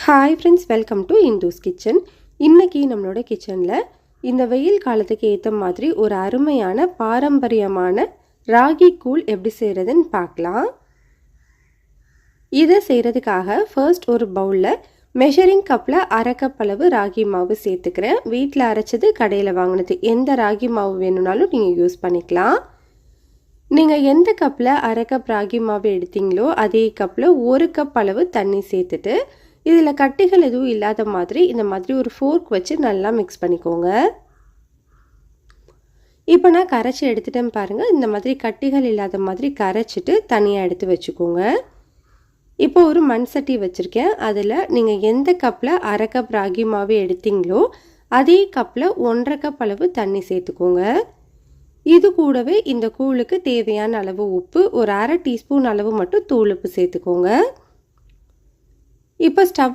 Hi friends, welcome to Indus kitchen. இன்றைக்கி நம்மளோட கிச்சனில் இந்த வெயில் காலத்துக்கு ஏற்ற மாதிரி ஒரு அருமையான பாரம்பரியமான ராகி கூழ் எப்படி செய்கிறதுன்னு பார்க்கலாம். இதை செய்கிறதுக்காக ஃபர்ஸ்ட் ஒரு பவுலில் மெஷரிங் கப்பில் அரை கப் அளவு ராகி மாவு சேர்த்துக்கிறேன். வீட்டில் அரைச்சது, கடையில் வாங்கினது, எந்த ராகி மாவு வேணும்னாலும் நீங்கள் யூஸ் பண்ணிக்கலாம். நீங்கள் எந்த கப்பில் அரை கப் ராகி மாவு எடுத்தீங்களோ அதே கப்பில் ஒரு கப் அளவு தண்ணி சேர்த்துட்டு இதில் கட்டிகள் எதுவும் இல்லாத மாதிரி இந்த மாதிரி ஒரு ஃபோர்க் வச்சு நல்லா மிக்ஸ் பண்ணிக்கோங்க. இப்போ நான் கரைச்சி எடுத்துட்டேன் பாருங்கள். இந்த மாதிரி கட்டிகள் இல்லாத மாதிரி கரைச்சிட்டு தனியாக எடுத்து வச்சுக்கோங்க. இப்போ ஒரு மண் சட்டி வச்சுருக்கேன். அதில் நீங்கள் எந்த கப்பில் அரை கப் ராகி மாவு எடுத்தீங்களோ அதே கப்பில் 1.5 கப் அளவு தண்ணி சேர்த்துக்கோங்க. இது கூடவே இந்த கூழுக்கு தேவையான அளவு உப்பு, ஒரு அரை டீஸ்பூன் அளவு மட்டும் தூள் உப்பு சேர்த்துக்கோங்க. இப்போ ஸ்டவ்